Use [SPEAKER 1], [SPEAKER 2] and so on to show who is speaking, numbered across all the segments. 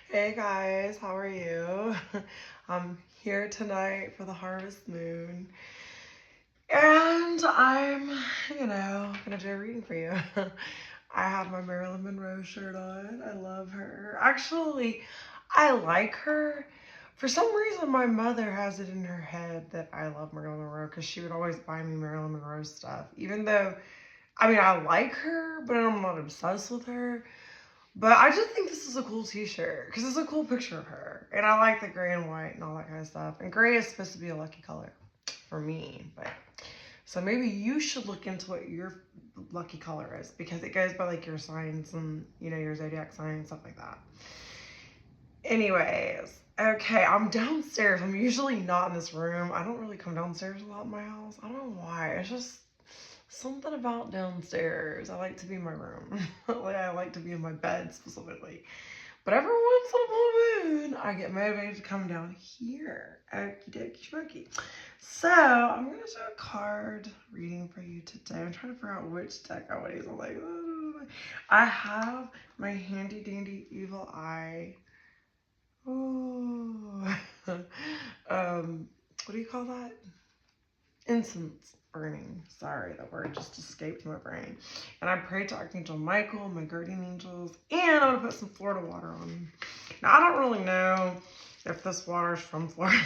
[SPEAKER 1] Hey guys, how are you? I'm here tonight for the harvest moon. And I'm, gonna do a reading for you. I have my Marilyn Monroe shirt on. I love her. Actually, I like her. For some reason, my mother has it in her head that I love Marilyn Monroe because she would always buy me Marilyn Monroe stuff. Even though, I like her, but I'm not obsessed with her. But I just think this is a cool t-shirt because it's a cool picture of her. And I like the gray and white and all that kind of stuff. And gray is supposed to be a lucky color for me. But so maybe you should look into what your lucky color is because it goes by like your signs and, your zodiac sign and stuff like that. Anyways, okay, I'm downstairs. I'm usually not in this room. I don't really come downstairs a lot in my house. I don't know why. It's just something about downstairs. I like to be in my room. Like I like to be in my bed specifically. But every once in a blue moon, I get motivated to come down here. Okie dokie schmoky. So I'm gonna do a card reading for you today. I'm trying to figure out which deck I want to use. I'm like, I have my handy dandy evil eye. Oh, what do you call that? Incense burning. Sorry, that word just escaped my brain. And I prayed to Archangel Michael, my guardian angels, and I'm gonna put some Florida water on. Now I don't really know if this water is from Florida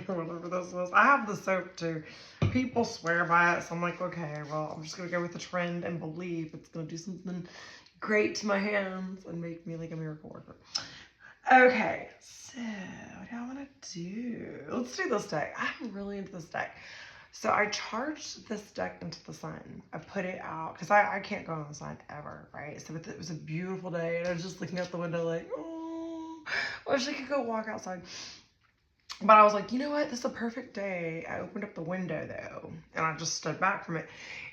[SPEAKER 1] or whatever this is. I have the soap too. People swear by it, so I'm like, okay, well, I'm just gonna go with the trend and believe it's gonna do something great to my hands and make me like a miracle worker. Okay, so what do I want to do? Let's do this deck. I'm really into this deck. So I charged this deck into the sun. I put it out because I can't go in the sun ever, right? So it was a beautiful day, and I was just looking out the window like, oh, I wish I could go walk outside. But I was like, you know what? This is a perfect day. I opened up the window though, and I just stood back from it.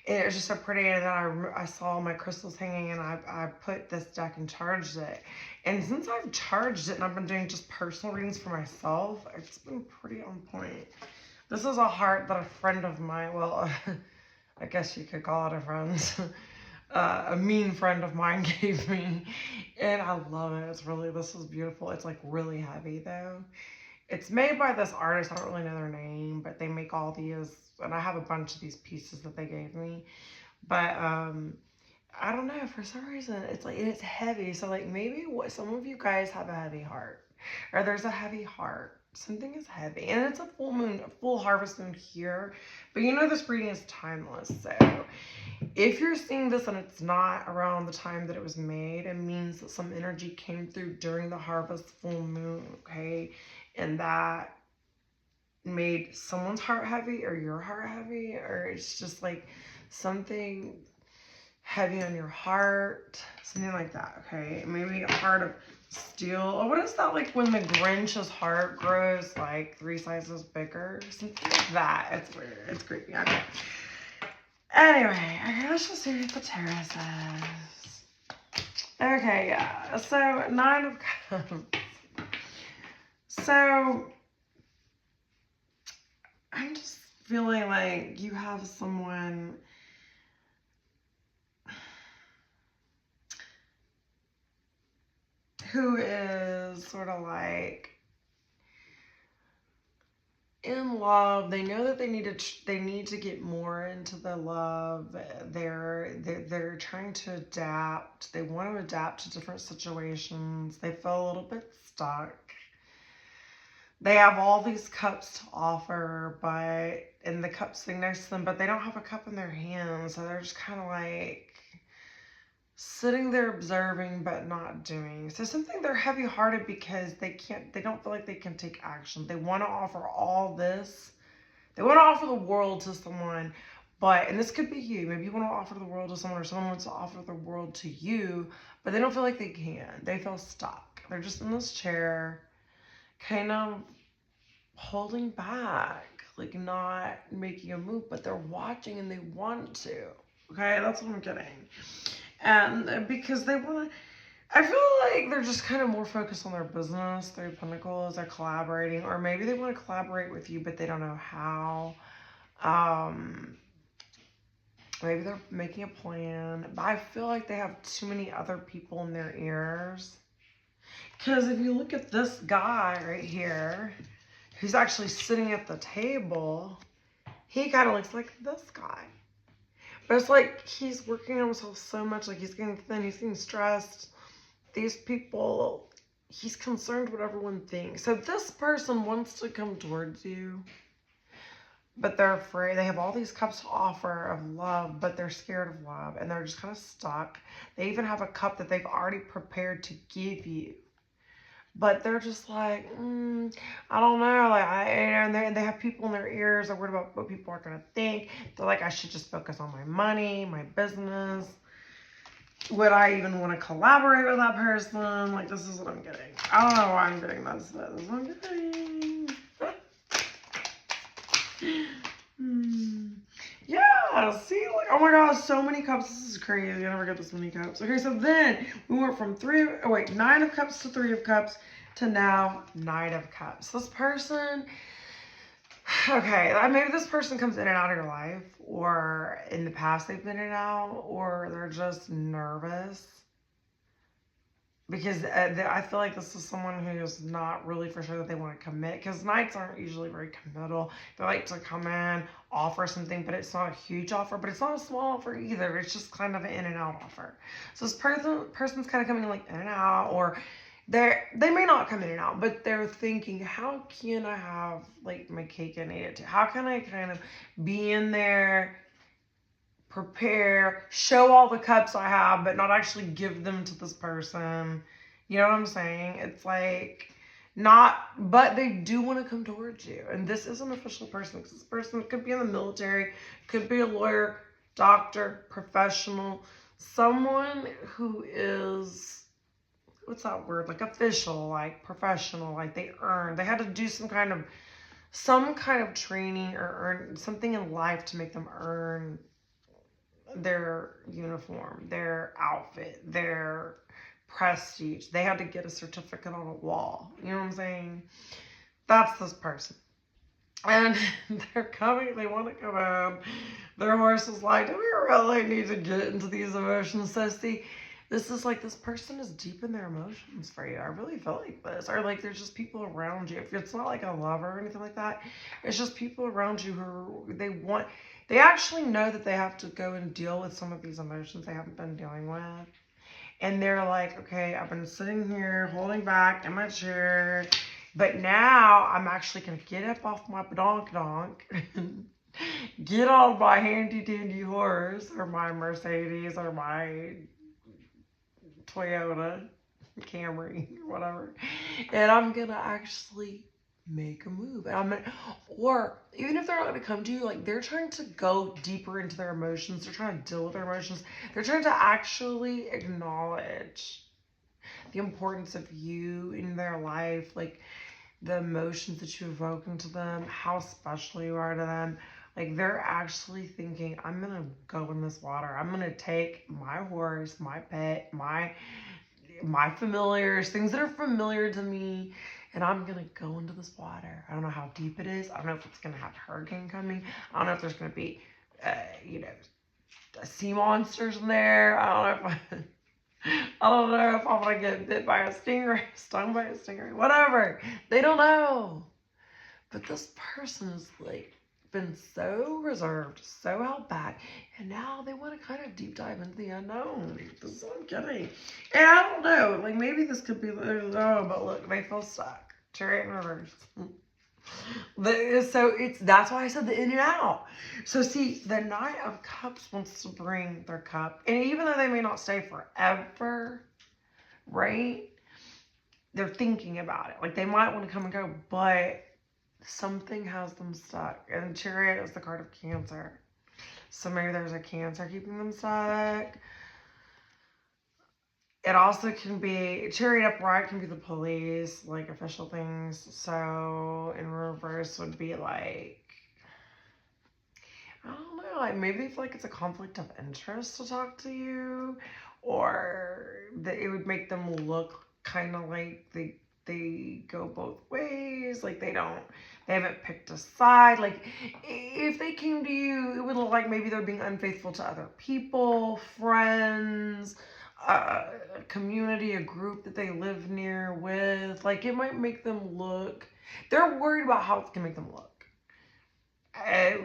[SPEAKER 1] And it was just so pretty. And then I saw my crystals hanging, and I put this deck and charged it. And since I've charged it and I've been doing just personal readings for myself, it's been pretty on point. This is a heart that a friend of mine, well, I guess you could call it a friend, a mean friend of mine gave me. And I love it. This is beautiful. It's like really heavy though. It's made by this artist. I don't really know their name, but they make all these, and I have a bunch of these pieces that they gave me. But I don't know, for some reason it's heavy. So like maybe what some of you guys have a heavy heart, or there's a heavy heart. Something is heavy, and it's a full moon, a full harvest moon here. But this reading is timeless. So if you're seeing this and it's not around the time that it was made, it means that some energy came through during the harvest full moon. Okay, and that made someone's heart heavy or your heart heavy, or it's just like something heavy on your heart, something like that. Okay, maybe a heart of steel. Or what is that, like when the Grinch's heart grows like 3 sizes bigger, something like that. It's weird, it's creepy. Okay, anyway, okay, let's just see what the tarot says. Okay, yeah, so 9 of cups. So I'm just feeling like you have someone who is sort of like in love. They know that they need to get more into the love. They're trying to adapt. They want to adapt to different situations. They feel a little bit stuck. They have all these cups to offer, but and the cups sitting next to them, but they don't have a cup in their hands, so they're just kind of like sitting there observing but not doing. So something, they're heavy-hearted because they don't feel like they can take action. They want to offer all this. They want to offer the world to someone, but, and this could be you, maybe you want to offer the world to someone, or someone wants to offer the world to you, but they don't feel like they can. They feel stuck. They're just in this chair, kind of holding back, like not making a move, but they're watching and they want to. Okay, that's what I'm getting. And because they want to, I feel like they're just kind of more focused on their business. Their Pentacles, they're collaborating, or maybe they want to collaborate with you, but they don't know how. Um, Maybe they're making a plan, but I feel like they have too many other people in their ears. Because if you look at this guy right here, who's actually sitting at the table, he kind of looks like this guy. But it's like he's working on himself so much, like he's getting thin, he's getting stressed. These people, he's concerned what everyone thinks. So this person wants to come towards you, but they're afraid. They have all these cups to offer of love, but they're scared of love, and they're just kind of stuck. They even have a cup that they've already prepared to give you, but they're just like, I don't know, like and they have people in their ears. They're worried about what people are gonna think. They're like, I should just focus on my money, my business. Would I even want to collaborate with that person? Like, this is what I'm getting. I don't know why I'm getting this, but this is what I'm getting. Yeah, see, like, oh my gosh, so many cups. This is crazy. I never get this many cups. Okay, so then we went from 9 of cups to 3 of cups to now 9 of cups. This person, okay, maybe this person comes in and out of your life, or in the past they've been in and out, or they're just nervous. Because I feel like this is someone who's not really for sure that they want to commit. Because Knights aren't usually very committal. They like to come in, offer something, but it's not a huge offer. But it's not a small offer either. It's just kind of an in and out offer. So this person's kind of coming like in and out. Or they may not come in and out, but they're thinking, how can I have like my cake and eat it too? How can I kind of be in there, prepare, show all the cups I have, but not actually give them to this person? You know what I'm saying? It's like, not, but they do want to come towards you. And this is an official person, because this person could be in the military, could be a lawyer, doctor, professional, someone who is, what's that word? Like official, like professional, like they had to do some kind of training or earn something in life to make them earn their uniform, their outfit, their prestige. They had to get a certificate on a wall. You know what I'm saying? That's this person. And they're coming, they want to come in. Their horse is like, do we really need to get into these emotions? So see, this is like, this person is deep in their emotions for you. I really feel like this. Or like there's just people around you. If it's not like a lover or anything like that, it's just people around you who they actually know that they have to go and deal with some of these emotions they haven't been dealing with. And they're like, okay, I've been sitting here holding back in my chair, but now I'm actually going to get up off my donk, get on my handy dandy horse, or my Mercedes, or my Toyota Camry, or whatever, and I'm going to actually make a move. And or even if they're not going to come to you, like they're trying to go deeper into their emotions, they're trying to deal with their emotions, they're trying to actually acknowledge the importance of you in their life, like the emotions that you evoke into them, how special you are to them. Like they're actually thinking, I'm gonna go in this water, I'm gonna take my horse, my pet, my familiars, things that are familiar to me, and I'm going to go into this water. I don't know how deep it is. I don't know if it's going to have a hurricane coming. I don't know if there's going to be, sea monsters in there. I don't know if I'm going to get bit by a stingray, stung by a stingray, whatever. They don't know. But this person is like, been so reserved, so held back, and now they want to kind of deep dive into the unknown. This is what I'm getting. And I don't know, like maybe this could be, but look, they feel stuck. Chariot in reverse. That's why I said the in and out. So see, the Knight of Cups wants to bring their cup, and even though they may not stay forever, right? They're thinking about it. Like they might want to come and go, but something has them stuck. And Chariot is the card of Cancer. So maybe there's a Cancer keeping them stuck. It also can be, Chariot upright can be the police, like official things. So in reverse would be like, I don't know, like maybe they feel like it's a conflict of interest to talk to you, or that it would make them look kind of like they go both ways, like they haven't picked a side. Like if they came to you, it would look like maybe they're being unfaithful to other people, friends, a community, a group that they live near with. Like, it might make them look, they're worried about how it's gonna make them look.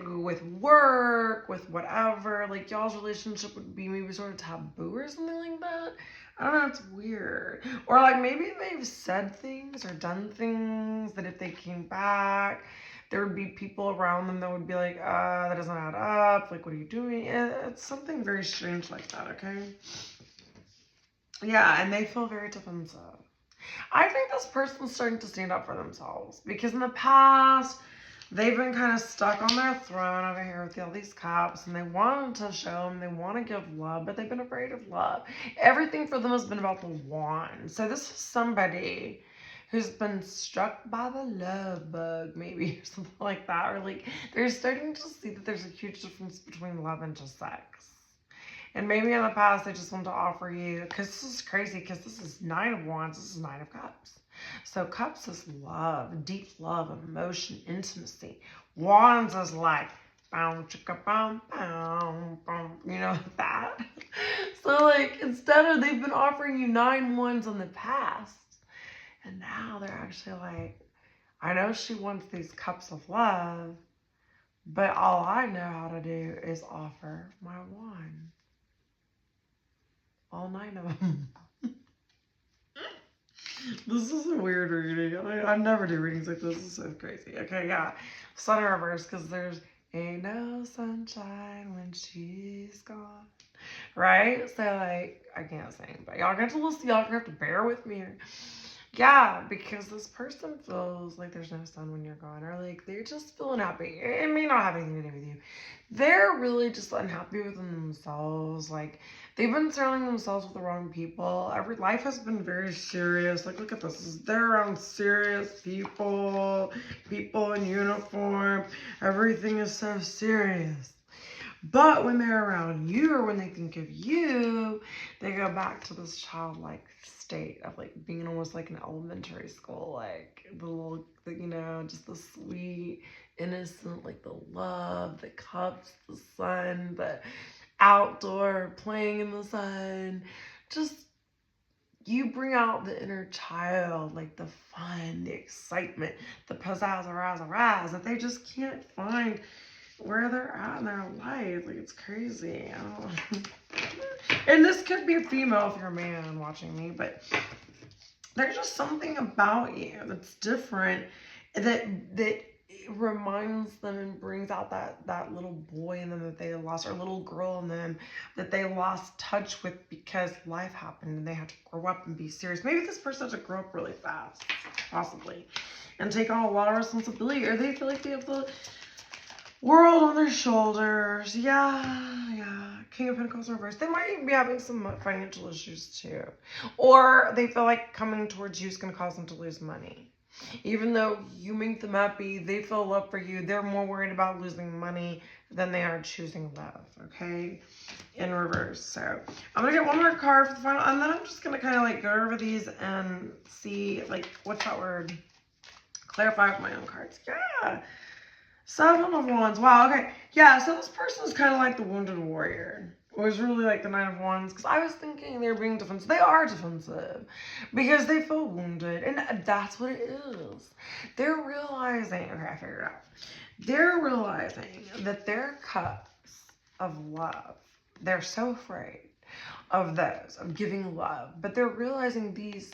[SPEAKER 1] With work, with whatever, like y'all's relationship would be maybe sort of taboo or something like that. I don't know, it's weird. Or like maybe they've said things or done things that if they came back, there would be people around them that would be like, that doesn't add up. Like, what are you doing? It's something very strange like that, okay? Yeah, and they feel very defensive. I think this person's starting to stand up for themselves because in the past, they've been kind of stuck on their throne over here with all these cops, and they want to show them, they want to give love, but they've been afraid of love. Everything for them has been about the wand. So this is somebody who's been struck by the love bug, maybe, or something like that. Or like, they're starting to see that there's a huge difference between love and just sex. And maybe in the past, they just want to offer you, because this is crazy, because this is 9 of Wands, this is 9 of Cups. So Cups is love, deep love, emotion, intimacy. Wands is like, bow, chicka, bow, bow, bow, you know, that. So like, instead of, they've been offering you 9 wands in the past, and now they're actually like, I know she wants these cups of love, but all I know how to do is offer my wand. All 9 of them. This is a weird reading. I never do readings like this. This is so crazy. Okay, yeah. Sun in reverse, because there's ain't no sunshine when she's gone. Right? So, like, I can't sing, but y'all get to listen. Y'all gonna have to bear with me here. Yeah, because this person feels like there's no sun when you're gone, or like they're just feeling happy. It may not have anything to do with you. They're really just unhappy with themselves. Like, they've been surrounding themselves with the wrong people. Life has been very serious. Like, look at this. They're around serious people, people in uniform. Everything is so serious. But when they're around you, or when they think of you, they go back to this childlike state of like being almost like an elementary school, like the little, you know, just the sweet, innocent, like the love, the cups, the sun, the outdoor playing in the sun. Just, you bring out the inner child, like the fun, the excitement, the pizzazz that they just can't find where they're at in their life. Like, it's crazy. And this could be a female if you're a man watching me, but there's just something about you that's different, that reminds them and brings out that little boy in them that they lost, or little girl in them that they lost touch with because life happened and they had to grow up and be serious. Maybe this person has to grow up really fast, possibly, and take on a lot of responsibility, or they feel like they have the world on their shoulders. Yeah. King of Pentacles reversed. They might even be having some financial issues too. Or they feel like coming towards you is going to cause them to lose money. Even though you make them happy, they feel love for you. They're more worried about losing money than they are choosing love, okay? In reverse. So I'm going to get one more card for the final, and then I'm just going to kind of like go over these and see, like, what's that word? Clarify with my own cards. Yeah. 7 of Wands. Wow, okay. Yeah, so this person is kind of like the wounded warrior. It was really like the 9 of Wands, because I was thinking they're being defensive. They are defensive because they feel wounded, and that's what it is. They're realizing, okay, I figured it out. They're realizing that their cups of love, they're so afraid of those, of giving love, but they're realizing these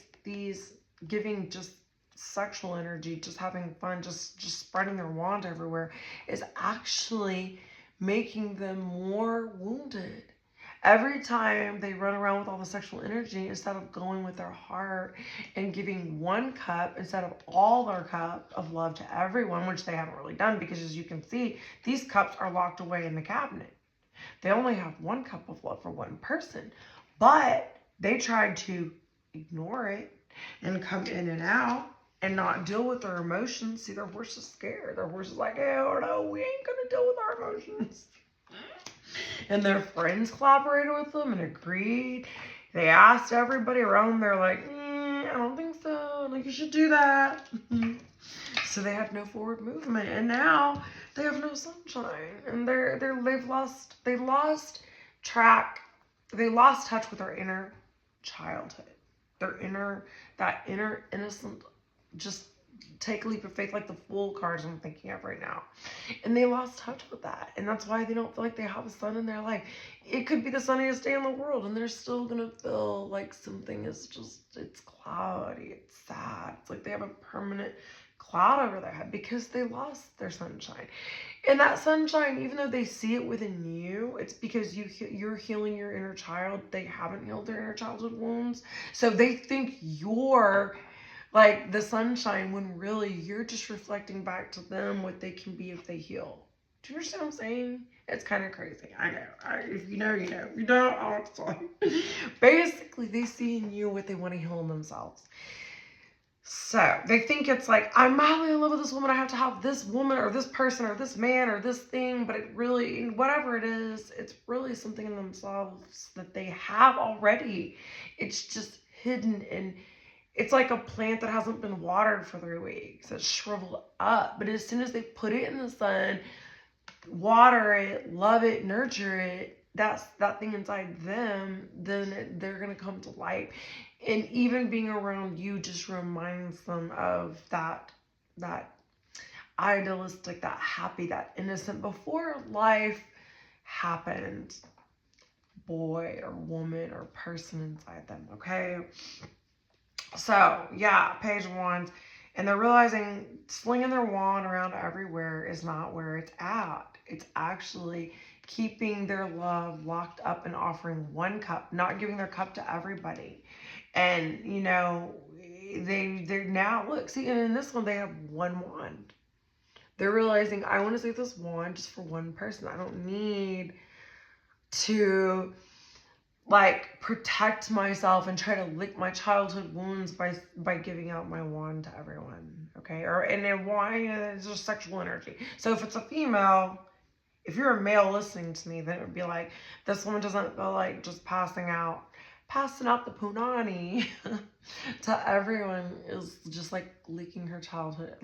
[SPEAKER 1] giving just sexual energy, just having fun, just spreading their wand everywhere, is actually making them more wounded. Every time they run around with all the sexual energy, instead of going with their heart and giving 1 cup instead of all their cup of love to everyone, which they haven't really done, because as you can see, these cups are locked away in the cabinet. They only have 1 cup of love for 1 person, but they tried to ignore it and come in and out and not deal with their emotions. See, their horse is scared. Their horse is like, hell no, we ain't gonna deal with our emotions. And their friends collaborated with them and agreed. They asked everybody around them. They're like, I don't think so. Like, you should do that. So they had no forward movement, and now they have no sunshine. And they lost touch with their inner childhood. That inner innocent, just take a leap of faith, like the Fool cards I'm thinking of right now. And they lost touch with that. And that's why they don't feel like they have a sun in their life. It could be the sunniest day in the world, and they're still gonna feel like something is just, it's cloudy, it's sad. It's like they have a permanent cloud over their head because they lost their sunshine. And that sunshine, even though they see it within you, it's because you're healing your inner child. They haven't healed their inner childhood wounds. So they think you're like the sunshine when really you're just reflecting back to them what they can be if they heal. Do you understand what I'm saying? It's kind of crazy. I know. If you know, you know. If you don't, I don't tell you. Basically, they see in you what they want to heal in themselves. So they think it's like, I'm madly in love with this woman. I have to have this woman or this person or this man or this thing. But it really, whatever it is, it's really something in themselves that they have already. It's just hidden, and it's like a plant that hasn't been watered for 3 weeks. It's shriveled up. But as soon as they put it in the sun, water it, love it, nurture it, that thing inside them, then they're going to come to light. And even being around you just reminds them of that idealistic, that happy, that innocent, before life happened, boy or woman or person inside them, okay? So, yeah, page 1. And they're realizing slinging their wand around everywhere is not where it's at. It's actually keeping their love locked up and offering one cup, not giving their cup to everybody. And, you know, they're now, look, see, and in this one, they have one wand. They're realizing, I want to save this wand just for one person. I don't need to, like, protect myself and try to lick my childhood wounds by giving out my wand to everyone, okay? And then why is just sexual energy. So if it's a female, if you're a male listening to me, then it would be like, this woman doesn't feel like just passing out the punani to everyone, is just like licking her childhood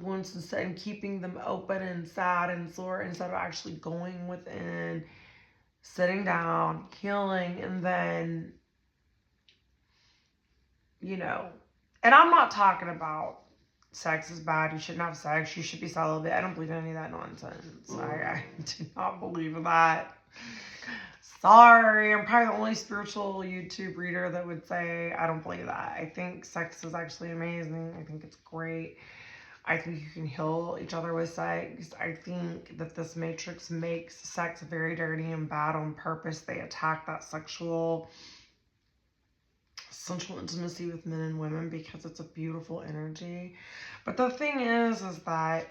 [SPEAKER 1] wounds and keeping them open and sad and sore, instead of actually going within, sitting down, healing, and then, you know, and I'm not talking about sex is bad, you shouldn't have sex, you should be celibate. I don't believe in any of that nonsense. I do not believe in that. Sorry, I'm probably the only spiritual YouTube reader that would say I don't believe that. I think sex is actually amazing. I think it's great. I think you can heal each other with sex. I think that this matrix makes sex very dirty and bad on purpose. They attack that sensual intimacy with men and women because it's a beautiful energy. But the thing is that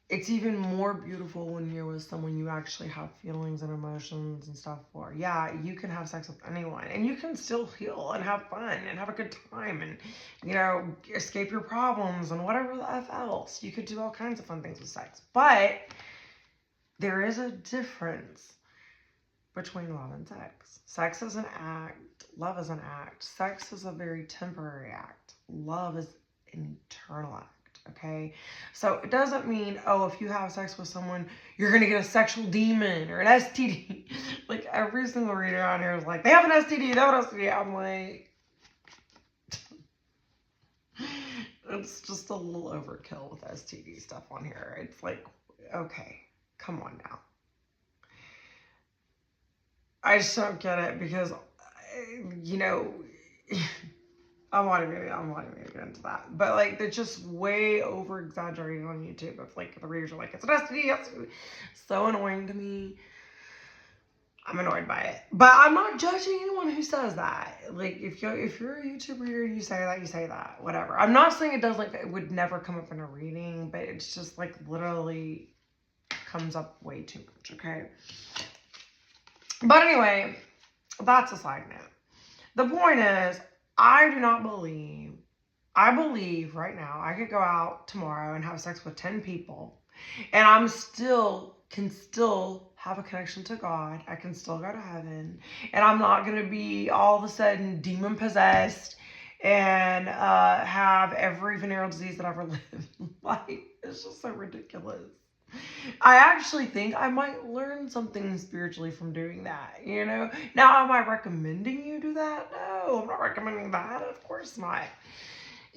[SPEAKER 1] it's even more beautiful when you're with someone you actually have feelings and emotions and stuff for. Yeah, you can have sex with anyone, and you can still heal and have fun and have a good time and, you know, escape your problems and whatever the F else. You could do all kinds of fun things with sex. But there is a difference between love and sex. Sex is an act. Love is an act. Sex is a very temporary act. Love is an eternal act. Okay, so it doesn't mean, oh, if you have sex with someone, you're gonna get a sexual demon or an STD. Like, every single reader on here is like, they have an STD, they have an STD. I'm like, it's just a little overkill with STD stuff on here. It's like, okay, come on now. I just don't get it because, you know, I'm not even gonna get into that. But, like, they're just way over exaggerated on YouTube. If, like, the readers are like, it's an STD, so annoying to me. I'm annoyed by it. But I'm not judging anyone who says that. Like, if you're a YouTube reader and you say that, you say that. Whatever. I'm not saying it does, like, it would never come up in a reading, but it's just, like, literally comes up way too much, okay? But anyway, that's a side note. The point is, I believe right now I could go out tomorrow and have sex with 10 people, and can still have a connection to God. I can still go to heaven, and I'm not going to be all of a sudden demon possessed and have every venereal disease that ever lived. Like, it's just so ridiculous. I actually think I might learn something spiritually from doing that, you know? Now, am I recommending you do that? No, I'm not recommending that. Of course not.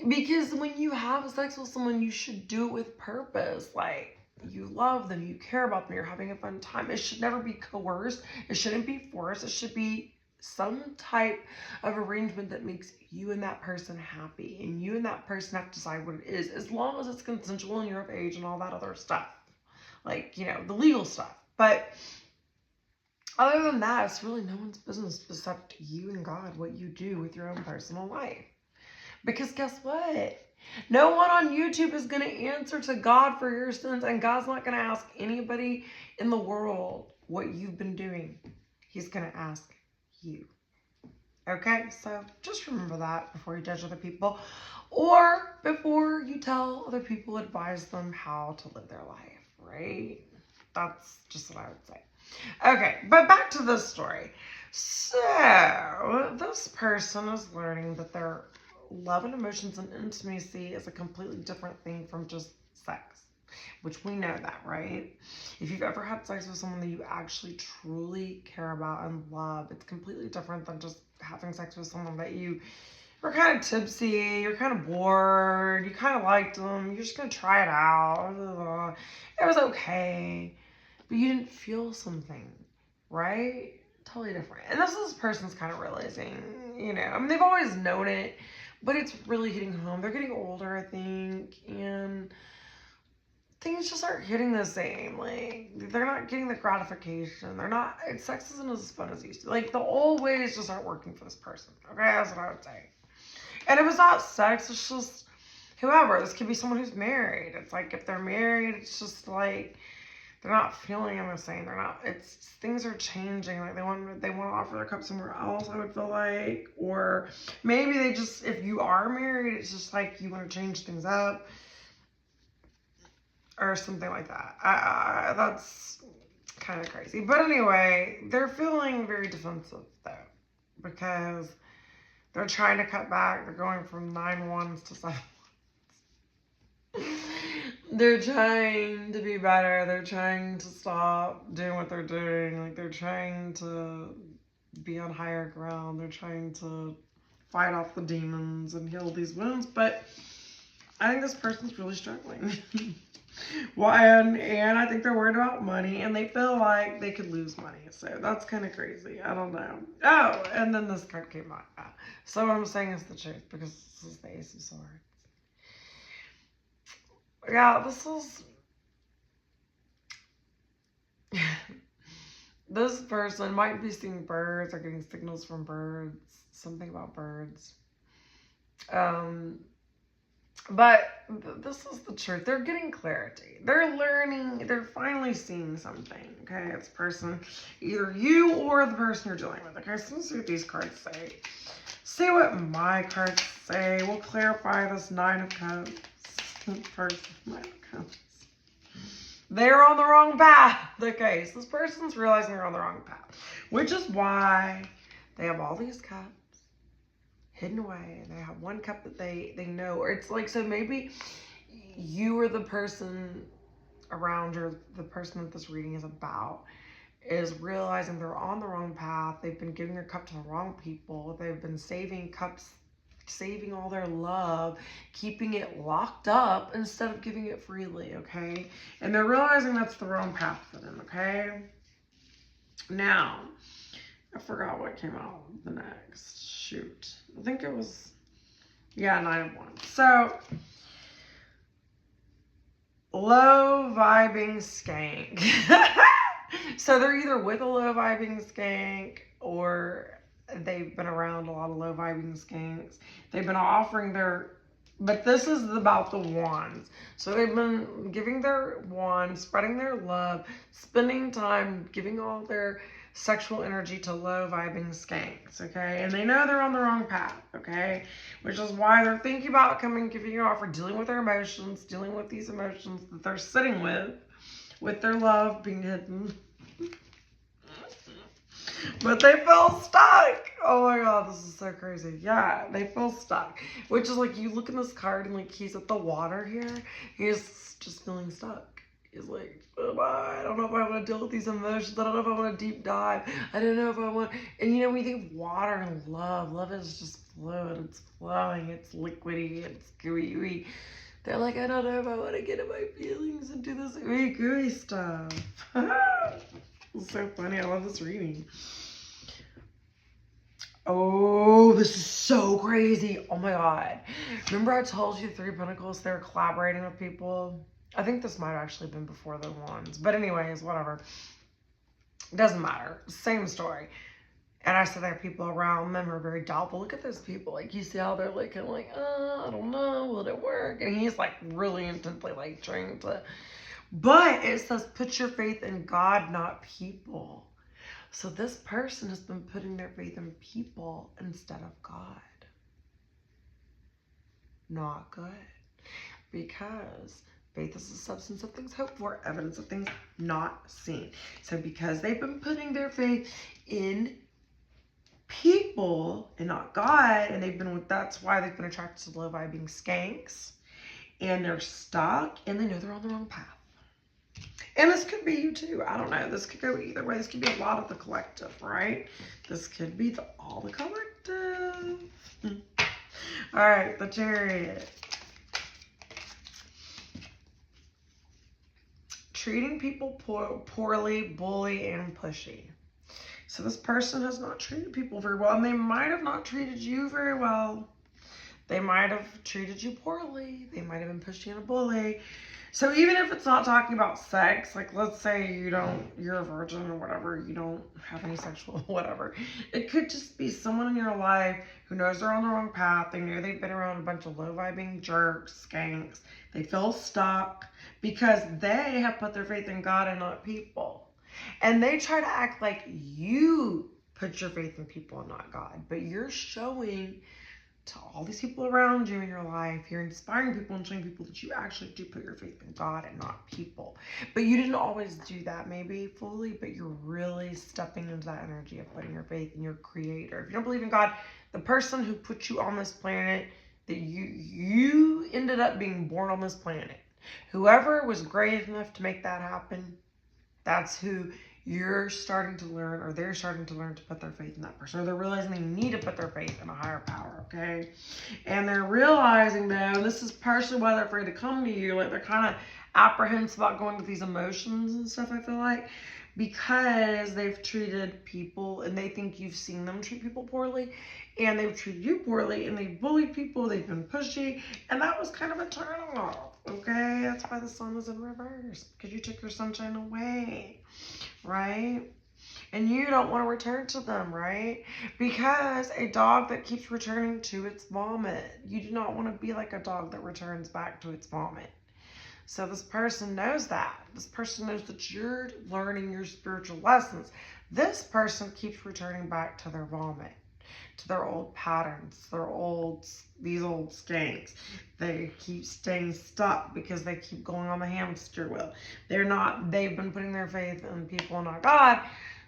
[SPEAKER 1] Because when you have sex with someone, you should do it with purpose. Like, you love them, you care about them, you're having a fun time. It should never be coerced, it shouldn't be forced, it should be some type of arrangement that makes you and that person happy. And you and that person have to decide what it is, as long as it's consensual and you're of age and all that other stuff. Like, you know, the legal stuff. But other than that, it's really no one's business except you and God, what you do with your own personal life. Because guess what? No one on YouTube is going to answer to God for your sins, and God's not going to ask anybody in the world what you've been doing. He's going to ask you. Okay? So just remember that before you judge other people, or before you tell other people, advise them how to live their life, right? That's just what I would say. Okay, but back to this story. So this person is learning that their love and emotions and intimacy is a completely different thing from just sex, which we know that, right? If you've ever had sex with someone that you actually truly care about and love, it's completely different than just having sex with someone that you were kind of tipsy, you're kind of bored, you kind of liked them, you're just going to try it out. It was okay, but you didn't feel something, right? Totally different. And this person's kind of realizing, you know, I mean, they've always known it, but it's really hitting home. They're getting older, I think, and things just aren't hitting the same. Like, they're not getting the gratification. They're not, sex isn't as fun as it used to. Like, the old ways just aren't working for this person. Okay, that's what I would say. And if it's not sex, it's just whoever. This could be someone who's married. It's like, if they're married, it's just like, they're not feeling them the same. They're not, it's, things are changing. Like, they want to offer their cup somewhere else, I would feel like. Or maybe they just, if you are married, it's just like you want to change things up. Or something like that. That's kind of crazy. But anyway, they're feeling very defensive, though. Because they're trying to cut back. They're going from 9 ones to 7 ones. They're trying to be better. They're trying to stop doing what they're doing. Like, they're trying to be on higher ground. They're trying to fight off the demons and heal these wounds. But I think this person's really struggling. Well, and I think they're worried about money, and they feel like they could lose money. So that's kind of crazy. I don't know. Oh, and then this card came out. So what I'm saying is the truth, because this is the Ace of Swords. Yeah, this is... This person might be seeing birds or getting signals from birds. Something about birds. But this is the truth. They're getting clarity. They're learning. They're finally seeing something. Okay, it's person, either you or the person you're dealing with. Okay, so let's see what these cards say. See what my cards say. We'll clarify this 9 of Cups. Person, 9 of Cups. They're on the wrong path. Okay, so this person's realizing they're on the wrong path, which is why they have all these cups hidden away, and they have one cup that they know. Or it's like, so maybe you or the person around, or the person that this reading is about, is realizing they're on the wrong path. They've been giving their cup to the wrong people. They've been saving cups, saving all their love, keeping it locked up instead of giving it freely, okay? And they're realizing that's the wrong path for them, okay? Now, I forgot what came out the next. Shoot. I think it was, yeah, 9 of Wands. So, low vibing skank. So they're either with a low vibing skank, or they've been around a lot of low vibing skanks. They've been offering their, but this is about the wands. So they've been giving their wands, spreading their love, spending time, giving all their sexual energy to low vibing skanks, okay? And they know they're on the wrong path, okay? Which is why they're thinking about coming, giving you an offer, dealing with their emotions, dealing with these emotions that they're sitting with their love being hidden. But they feel stuck. Oh my God, this is so crazy. Yeah, they feel stuck. Which is like, you look in this card and like, he's at the water here. He's just feeling stuck. He's like, I don't know if I want to deal with these emotions. I don't know if I want to deep dive. I don't know if I want. And when you think of water and love is just fluid. It's flowing. It's liquidy. It's gooey. They're like, I don't know if I want to get in my feelings and do this gooey stuff. It's so funny. I love this reading. Oh, this is so crazy. Oh my God. Remember I told you 3 Pentacles, they were collaborating with people? I think this might have actually been before the Wands. But anyways, whatever. It doesn't matter. Same story. And I said there are people around them who are very doubtful. Look at those people. Like, you see how they're like, kind of like, I don't know. Will it work? And he's like really intently like trying to. But it says, put your faith in God, not people. So this person has been putting their faith in people instead of God. Not good. Because faith is the substance of things hoped for, evidence of things not seen. So because they've been putting their faith in people and not God, and that's why they've been attracted to low vibing skanks, and they're stuck, and they know they're on the wrong path. And this could be you too. I don't know. This could go either way. This could be a lot of the collective, right? This could be all the collective. All right, the Chariot. Treating people poorly, bully, and pushy. So this person has not treated people very well, and they might have not treated you very well. They might have treated you poorly. They might have been pushy and a bully. So even if it's not talking about sex, like let's say you're a virgin or whatever, you don't have any sexual whatever. It could just be someone in your life who knows they're on the wrong path. They know they've been around a bunch of low vibing jerks, skanks. They feel stuck because they have put their faith in God and not people. And they try to act like you put your faith in people and not God. But you're showing to all these people around you in your life, you're inspiring people and showing people that you actually do put your faith in God and not people. But you didn't always do that maybe fully, but you're really stepping into that energy of putting your faith in your creator. If you don't believe in God, the person who put you on this planet, that you ended up being born on this planet, whoever was great enough to make that happen, that's who you're starting to learn, or they're starting to learn to put their faith in that person. Or they're realizing they need to put their faith in a higher power, okay? And they're realizing, though, and this is partially why they're afraid to come to you, like they're kind of apprehensive about going with these emotions and stuff, I feel like, because they've treated people, and they think you've seen them treat people poorly, and they've treated you poorly, and they've bullied people, they've been pushy, and that was kind of a turn off, okay? That's why the sun was in reverse, because you took your sunshine away, right? And you don't want to return to them, right? Because a dog that keeps returning to its vomit, you do not want to be like a dog that returns back to its vomit. So this person knows that. This person knows that you're learning your spiritual lessons. This person keeps returning back to their vomit, to their old patterns, these old skanks. They keep staying stuck because they keep going on the hamster wheel. They've been putting their faith in people and not God.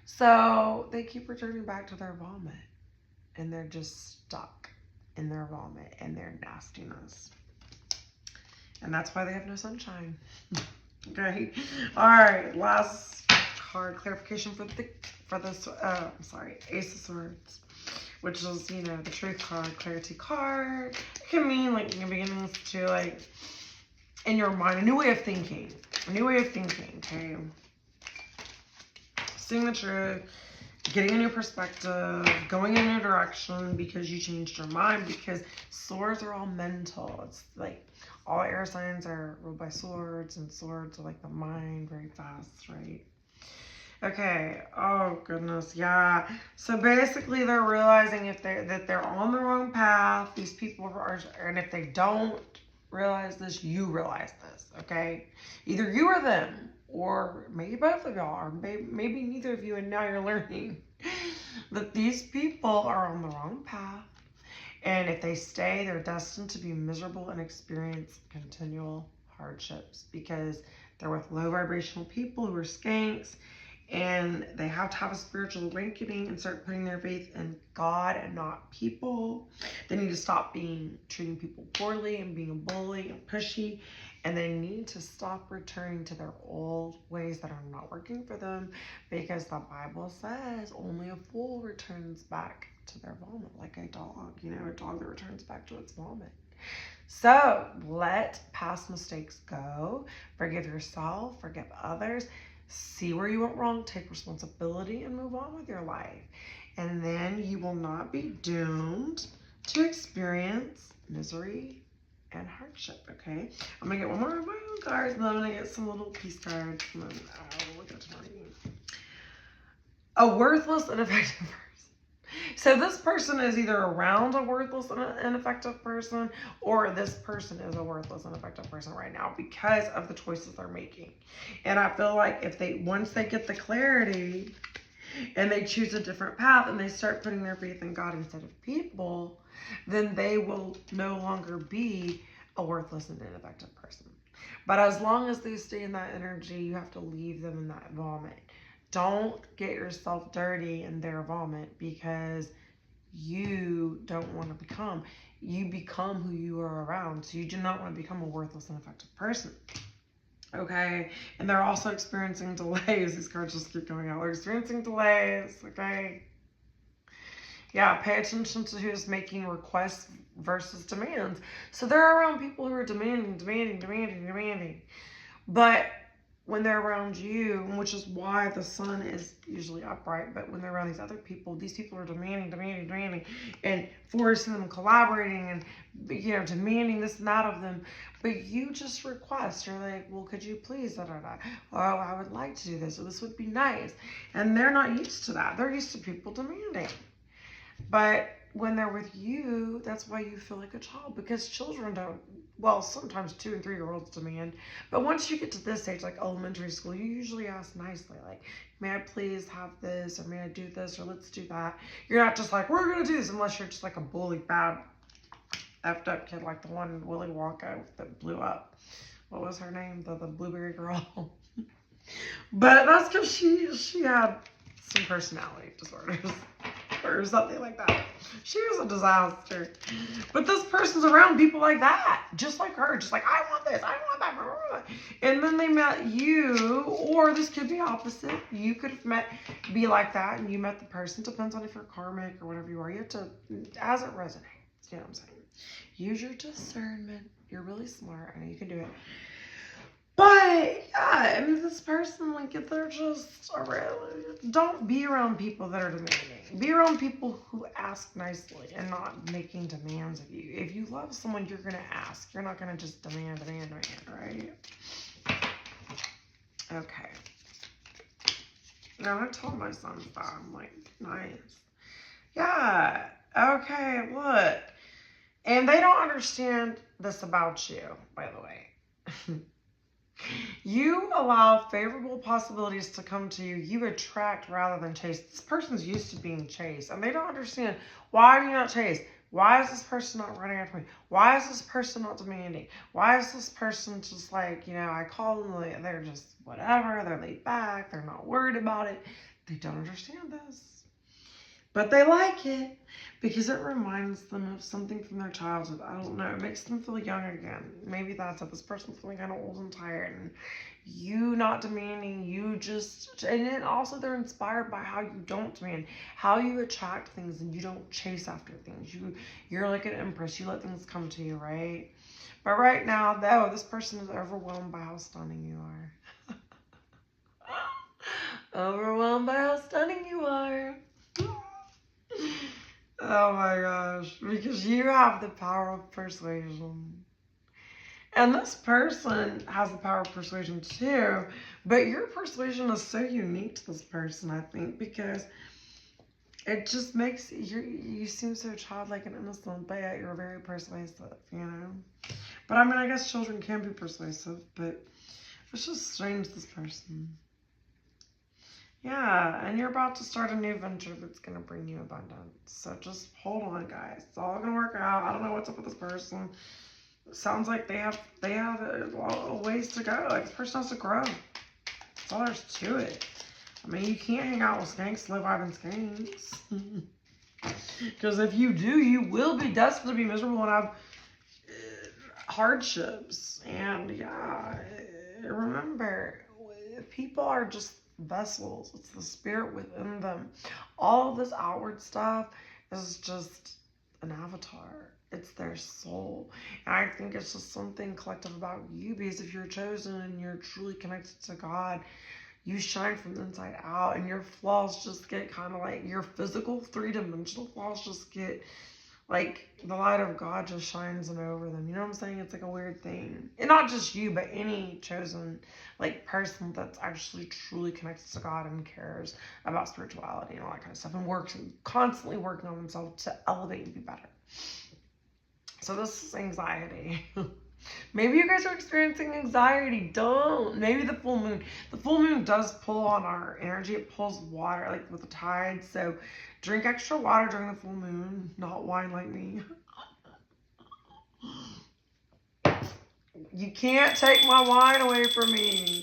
[SPEAKER 1] So they keep returning back to their vomit, and they're just stuck in their vomit and their nastiness. And that's why they have no sunshine. Okay. All right. Last card clarification for this. Ace of Swords, which is the Truth card, clarity card. It can mean like in the beginnings to like in your mind, a new way of thinking. Okay. Seeing the truth, getting a new perspective, going in a new direction because you changed your mind, because swords are all mental. It's like all air signs are ruled by swords, and swords are like the mind, very fast, right? Okay. Oh goodness, yeah. So basically, they're realizing that they're on the wrong path. These people are, and if they don't realize this, you realize this. Okay, either you or them, or maybe both of y'all, or maybe neither of you, and now you're learning that these people are on the wrong path. And if they stay, they're destined to be miserable and experience continual hardships because they're with low vibrational people who are skanks, And they have to have a spiritual awakening and start putting their faith in God and not people. They need to stop treating people poorly and being a bully and pushy. And they need to stop returning to their old ways that are not working for them, because the Bible says only a fool returns back to their vomit, like a dog, a dog that returns back to its vomit. So let past mistakes go. Forgive yourself, forgive others. See where you went wrong, take responsibility, and move on with your life. And then you will not be doomed to experience misery and hardship, okay? I'm going to get one more of my own cards, and then I'm going to get some little peace cards, and then I'll look at tomorrow. A worthless and ineffective person. So this person is either around a worthless and ineffective person, or this person is a worthless and ineffective person right now because of the choices they're making. And I feel like once they get the clarity and they choose a different path and they start putting their faith in God instead of people, then they will no longer be a worthless and ineffective person. But as long as they stay in that energy, you have to leave them in that vomit. Don't get yourself dirty in their vomit, because you don't want to become. You become who you are around. So you do not want to become a worthless and ineffective person. Okay? And they're also experiencing delays. These cards just keep going out. They're experiencing delays. Okay? Yeah, pay attention to who's making requests versus demands. So they're around people who are demanding. But when they're around you, which is why the sun is usually upright, but when they're around these other people, these people are demanding, and forcing them, collaborating, and demanding this and that of them. But you just request. You're like, well, could you please, da-da-da. Oh, I would like to do this, or this would be nice. And they're not used to that. They're used to people demanding. But when they're with you, that's why you feel like a child, because children don't, well, sometimes 2 and 3-year-olds demand, but once you get to this age, like elementary school, you usually ask nicely, like, may I please have this, or may I do this, or let's do that. You're not just like, we're going to do this, unless you're just like a bully, bad, effed up kid, like the one Willy Wonka that blew up. What was her name? The blueberry girl. But that's because she had some personality disorders. Or something like that. She was a disaster. But this person's around people like that. Just like her. Just like, I want this. I want that. And then they met you. Or this could be opposite. You could have be like that. And you met the person. Depends on if you're karmic or whatever you are. You have to, as it resonates. You know what I'm saying? Use your discernment. You're really smart. I know you can do it. But, yeah, I mean, this person, like, if they're just don't be around people that are demanding. Be around people who ask nicely and not making demands of you. If you love someone, you're going to ask. You're not going to just demand, right? Okay. Now, I told my son that. I'm like, nice. Yeah. Okay, look. And they don't understand this about you, by the way. You allow favorable possibilities to come to you. You attract rather than chase. This person's used to being chased, and they don't understand, why do you not chase? Why is this person not running after me? Why is this person not demanding? Why is this person just like, I call them, they're just whatever, they're laid back, they're not worried about it. They don't understand this. But they like it because it reminds them of something from their childhood. I don't know. It makes them feel young again. Maybe that's it. This person's feeling kind of old and tired. And you not demanding, and then also they're inspired by how you don't demand, how you attract things and you don't chase after things. You're like an empress. You let things come to you, right? But right now, though, this person is overwhelmed by how stunning you are. Overwhelmed by how stunning you are. Oh my gosh, because you have the power of persuasion. And this person has the power of persuasion too, but your persuasion is so unique to this person, I think, because it just makes you seem so childlike and innocent, but yet you're very persuasive, But I mean, I guess children can be persuasive, but it's just strange, this person. Yeah, and you're about to start a new venture that's going to bring you abundance. So just hold on, guys. It's all going to work out. I don't know what's up with this person. It sounds like they have a ways to go. Like, this person has to grow. That's all there's to it. I mean, you can't hang out with skanks, live out in skanks. Because if you do, you will be destined to be miserable and have hardships. And yeah, remember, people are just vessels. It's the spirit within them. All of this outward stuff is just an avatar. It's their soul. And I think it's just something collective about you, because if you're chosen and you're truly connected to God, you shine from the inside out, and your flaws just get kind of like your physical three-dimensional flaws just get like the light of God just shines in over them. You know what I'm saying? It's like a weird thing. And not just you, but any chosen like person that's actually truly connected to God and cares about spirituality and all that kind of stuff, and works and constantly working on themselves to elevate and be better. So this is anxiety. Maybe you guys are experiencing anxiety. Don't. Maybe the full moon. The full moon does pull on our energy. It pulls water, like with the tides. So drink extra water during the full moon. Not wine like me. You can't take my wine away from me.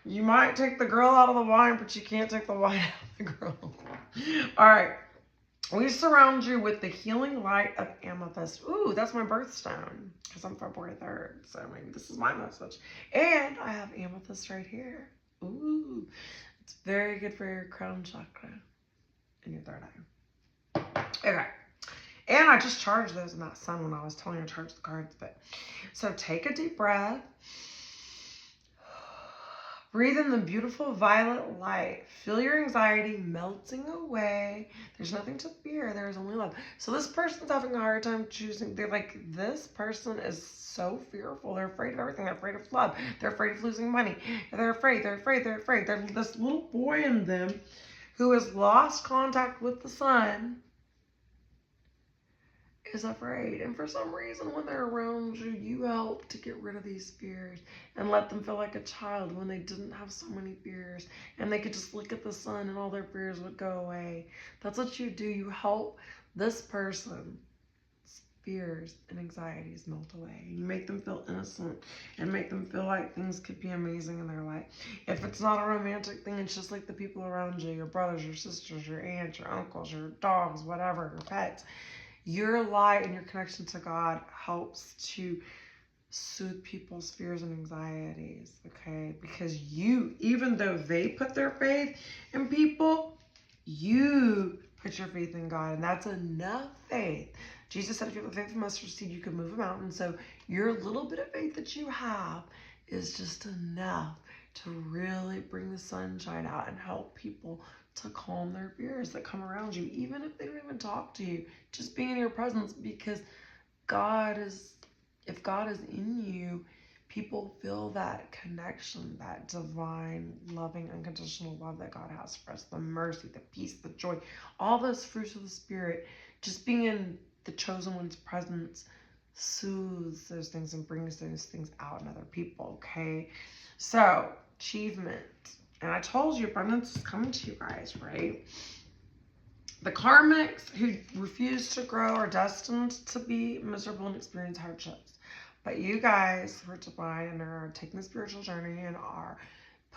[SPEAKER 1] You might take the girl out of the wine, but you can't take the wine out of the girl. All right. We surround you with the healing light of amethyst. Ooh, that's my birthstone, because I'm February 3rd. So maybe this is my message. And I have amethyst right here. Ooh, it's very good for your crown chakra and your third eye. Okay. And I just charged those in that sun when I was telling you to charge the cards. But so take a deep breath. Breathe in the beautiful violet light. Feel your anxiety melting away. There's nothing to fear. There is only love. So this person's having a hard time choosing. They're like, this person is so fearful. They're afraid of everything. They're afraid of love. They're afraid of losing money. They're afraid. They're afraid. They're afraid. There's this little boy in them who has lost contact with the sun, is afraid. And for some reason, when they're around you, you help to get rid of these fears and let them feel like a child when they didn't have so many fears, and they could just look at the sun and all their fears would go away. That's what you do. You help this person's fears and anxieties melt away. You make them feel innocent and make them feel like things could be amazing in their life. If it's not a romantic thing, it's just like the people around you, your brothers, your sisters, your aunts, your uncles, your dogs, whatever, your pets. Your light and your connection to God helps to soothe people's fears and anxieties, okay? Because you, even though they put their faith in people, you put your faith in God, and that's enough faith. Jesus said if you have a faith of mustard seed, you can move a mountain. So your little bit of faith that you have is just enough to really bring the sunshine out and help people to calm their fears that come around you, even if they don't even talk to you. Just being in your presence, because if God is in you, people feel that connection, that divine, loving, unconditional love that God has for us, the mercy, the peace, the joy, all those fruits of the Spirit. Just being in the chosen one's presence soothes those things and brings those things out in other people, okay? So, achievement. And I told you abundance is coming to you guys, right? The karmics who refuse to grow are destined to be miserable and experience hardships. But you guys who are divine and are taking the spiritual journey and are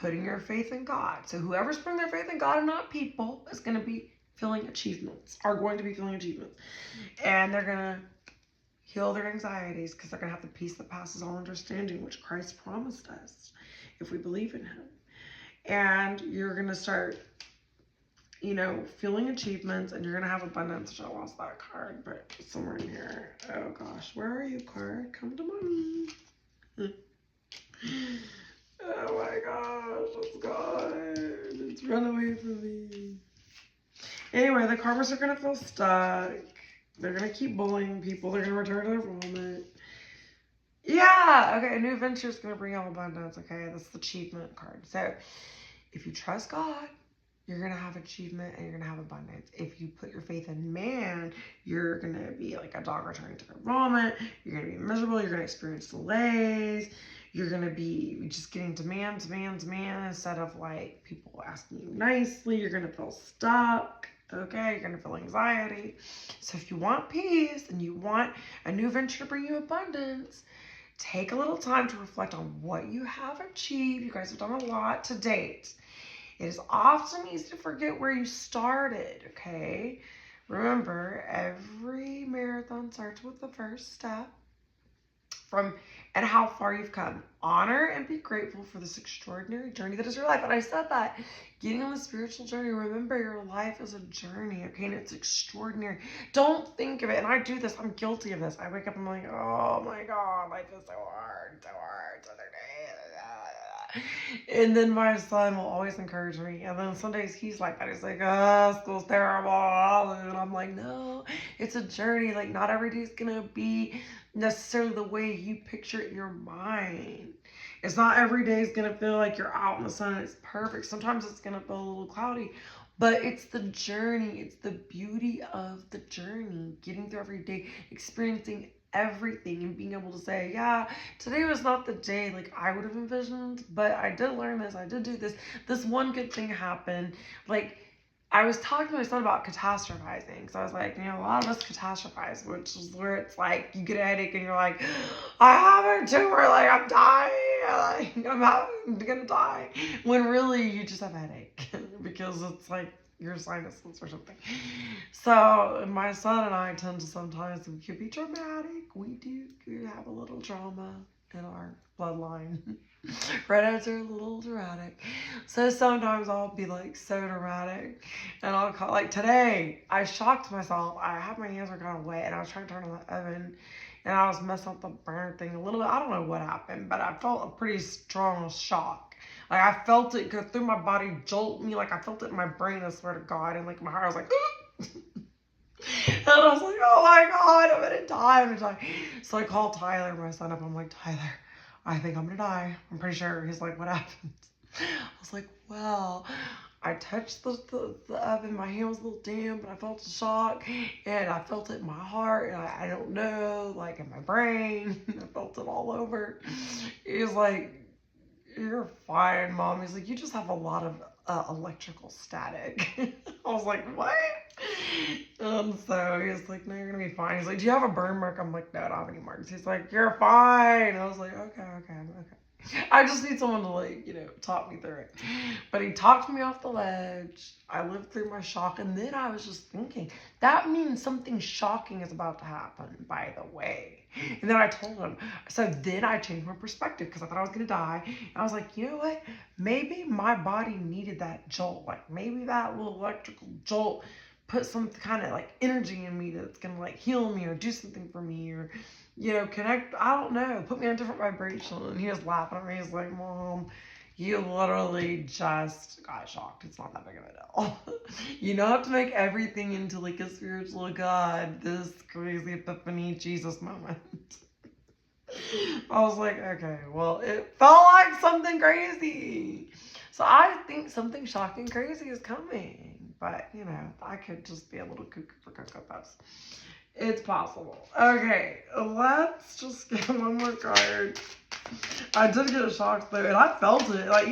[SPEAKER 1] putting your faith in God. So whoever's putting their faith in God and not people is going to be feeling achievements, are going to be feeling achievements. And they're going to heal their anxieties because they're going to have the peace that passes all understanding, which Christ promised us if we believe in him. And you're going to start, feeling achievements, and you're going to have abundance, which I lost that card, but it's somewhere in here. Oh gosh, where are you, card? Come to mommy. Oh my gosh, it's gone. It's run away from me. Anyway, the karmas are going to feel stuck. They're going to keep bullying people. They're going to return to their vomit. Yeah, okay, a new venture is going to bring you abundance, okay? That's the achievement card. So, if you trust God, you're going to have achievement and you're going to have abundance. If you put your faith in man, you're going to be like a dog returning to their vomit. You're going to be miserable. You're going to experience delays. You're going to be just getting demand instead of like people asking you nicely. You're going to feel stuck. Okay, you're going to feel anxiety. So if you want peace and you want a new venture to bring you abundance, take a little time to reflect on what you have achieved. You guys have done a lot to date. It is often easy to forget where you started, okay? Remember, every marathon starts with the first step from and how far you've come. Honor and be grateful for this extraordinary journey that is your life. And I said that getting on a spiritual journey, remember your life is a journey, okay? And it's extraordinary. Don't think of it. And I do this, I'm guilty of this. I wake up and I'm like, oh my God, life is so hard, so hard, so hard. And then my son will always encourage me. And then some days he's like that. He's like, oh, school's terrible. And I'm like, no, it's a journey. Like, not every day's gonna be necessarily the way you picture it in your mind. It's not every day is gonna feel like you're out in the sun and it's perfect. Sometimes it's gonna feel a little cloudy, but it's the journey. It's the beauty of the journey. Getting through every day, experiencing everything, and being able to say, yeah, today was not the day like I would have envisioned, but I did learn this. I did do this. This one good thing happened. Like, I was talking to my son about catastrophizing. So I was like, a lot of us catastrophize, which is where it's like you get a headache and you're like, I have a tumor, like I'm dying, like I'm gonna die. When really you just have a headache because it's like your sinuses or something. So my son and I tend to sometimes, we could be dramatic. We have a little drama in our bloodline. Redheads are a little dramatic. So sometimes I'll be like so dramatic and I'll call, like today, I shocked myself. I had my hands were kind of wet and I was trying to turn on the oven and I was messing up the burner thing a little bit. I don't know what happened, but I felt a pretty strong shock. Like I felt it go through my body, jolt me. Like I felt it in my brain, I swear to God. And like my heart was like, and I was like, oh my God, I'm gonna die, I'm gonna die. So I called Tyler, my son, up. I'm like, Tyler, I think I'm gonna die. I'm pretty sure. He's like, what happened? I was like, well, I touched the oven. My hand was a little damp, but I felt a shock, and I felt it in my heart, and I don't know, like in my brain. I felt it all over. He's like, you're fine, Mom. He's like, you just have a lot of electrical static. I was like, what? So he was like, no, you're gonna be fine. He's like, do you have a burn mark? I'm like, no, I don't have any marks. He's like, you're fine. I was like, okay. I just need someone to like, talk me through it. But he talked me off the ledge. I lived through my shock, and then I was just thinking, that means something shocking is about to happen, by the way. And then I told him. So then I changed my perspective because I thought I was gonna die. And I was like, you know what? Maybe my body needed that jolt. Like maybe that little electrical jolt put some kind of like energy in me that's gonna like heal me or do something for me or connect, I don't know, put me on a different vibration. And he was laughing at me. He's like, Mom, you literally just got shocked. It's not that big of a deal. You don't have to make everything into like a spiritual God, this crazy epiphany Jesus moment. I was like, okay, well, it felt like something crazy. So I think something shocking crazy is coming. But, I could just be a little cuckoo for Cocoa Puffs. It's possible. Okay, let's just get one more card. I did get a shock though, and I felt it. Like,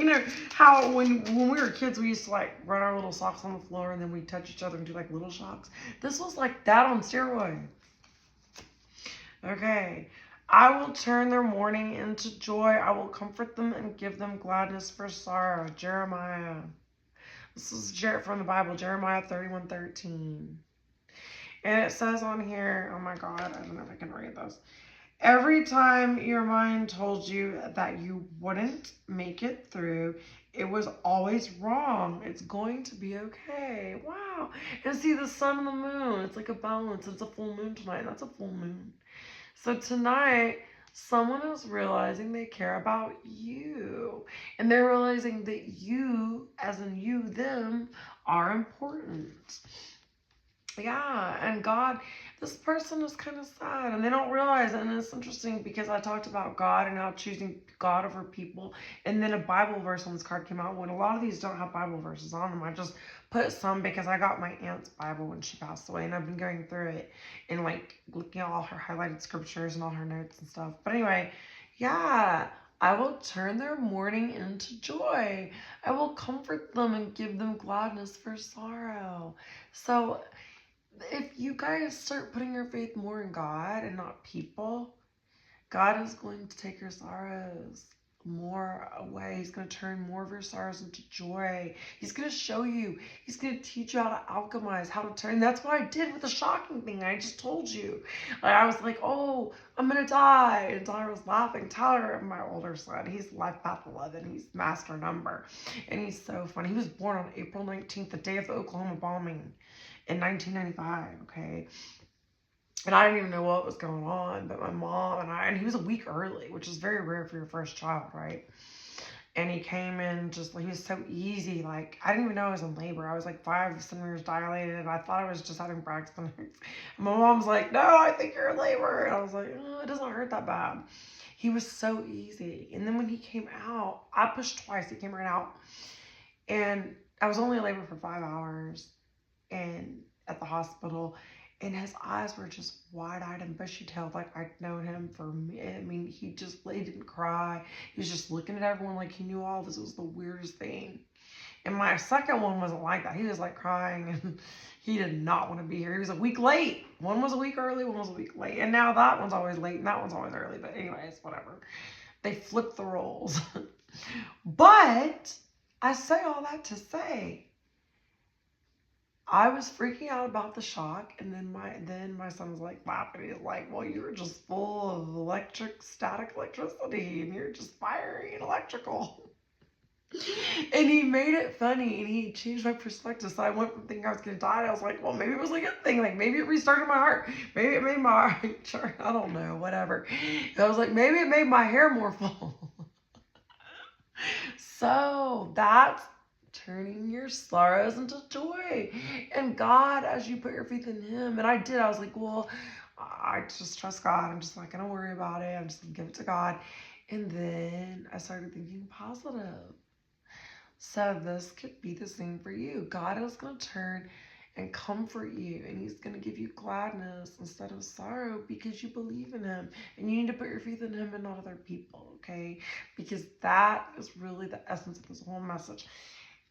[SPEAKER 1] how when we were kids, we used to like run our little socks on the floor and then we touch each other and do like little shocks. This was like that on steroids. Okay. I will turn their mourning into joy. I will comfort them and give them gladness for sorrow. Jeremiah. This is from the Bible, Jeremiah 31:13. And it says on here, oh my God, I don't know if I can read this. Every time your mind told you that you wouldn't make it through, it was always wrong. It's going to be okay. Wow. And see the sun and the moon. It's like a balance. It's a full moon tonight. That's a full moon. So tonight, someone is realizing they care about you. And they're realizing that you, as in you, them, are important. Yeah, and God, this person is kind of sad and they don't realize it. And it's interesting because I talked about God and how choosing God over people. And then a Bible verse on this card came out when a lot of these don't have Bible verses on them. I just put some because I got my aunt's Bible when she passed away and I've been going through it and like looking at all her highlighted scriptures and all her notes and stuff. But anyway, yeah. I will turn their mourning into joy. I will comfort them and give them gladness for sorrow. So if you guys start putting your faith more in God and not people, God is going to take your sorrows. more away. He's going to turn more of your sorrows into joy. He's going to show you. He's going to teach you how to alchemize, how to turn. That's what I did with the shocking thing I just told you. Like, I was like, oh, I'm going to die. And Tyler was laughing. Tyler, my older son, he's life path 11. He's master number. And he's so funny. He was born on April 19th, the day of the Oklahoma bombing in 1995, okay? And I didn't even know what was going on, but my mom and he was a week early, which is very rare for your first child, right? And he came in just like, he was so easy. Like, I didn't even know I was in labor. I was like 5 centimeters dilated, and I thought I was just having Braxton Hicks. And my mom's like, no, I think you're in labor. And I was like, oh, it doesn't hurt that bad. He was so easy. And then when he came out, I pushed twice. He came right out. And I was only in labor for 5 hours and at the hospital. And his eyes were just wide-eyed and bushy-tailed, like I'd known him for me. I mean, he didn't cry. He was just looking at everyone like he knew all this. It was the weirdest thing. And my second one wasn't like that. He was like crying, and he did not want to be here. He was a week late. One was a week early, one was a week late. And now that one's always late, and that one's always early. But anyways, whatever. They flipped the roles. But I say all that to say, I was freaking out about the shock, and then my son was like laughing. He's like, well, you were just full of static electricity, and you're just fiery and electrical. And he made it funny, and he changed my perspective. So I went from thinking I was going to die, and I was like, well, maybe it was a good thing. Like, maybe it restarted my heart. Maybe it made my heart, I don't know, whatever. And I was like, maybe it made my hair more full. So that's turning your sorrows into joy. And God, as you put your faith in him, and I did, I was like, well, I just trust God. I'm just not going to worry about it. I'm just going to give it to God. And then I started thinking positive. So this could be the same for you. God is going to turn and comfort you, and he's going to give you gladness instead of sorrow because you believe in him. And you need to put your faith in him and not other people, okay? Because that is really the essence of this whole message.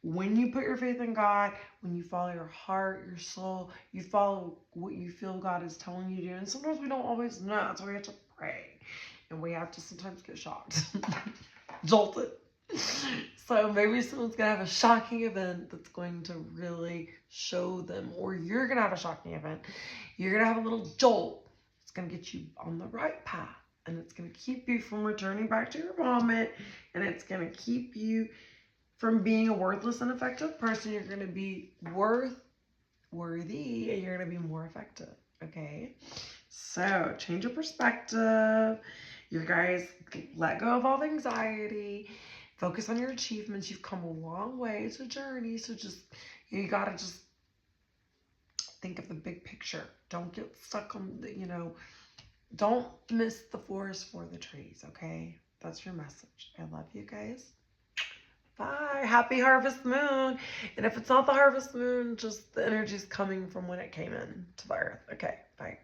[SPEAKER 1] When you put your faith in God, when you follow your heart, your soul, you follow what you feel God is telling you to do. And sometimes we don't always know. That's why we have to pray. And we have to sometimes get shocked. Jolted. So maybe someone's going to have a shocking event that's going to really show them. Or you're going to have a shocking event. You're going to have a little jolt. It's going to get you on the right path. And it's going to keep you from returning back to your vomit. And it's going to keep you from being a worthless, ineffective person. You're going to be worthy, and you're going to be more effective, okay? So, change your perspective. You guys let go of all the anxiety. Focus on your achievements. You've come a long way. It's a journey, so you got to just think of the big picture. Don't get stuck on don't miss the forest for the trees, okay? That's your message. I love you guys. Bye. Happy harvest moon. And if it's not the harvest moon, just the energy's coming from when it came in to the earth. Okay, bye.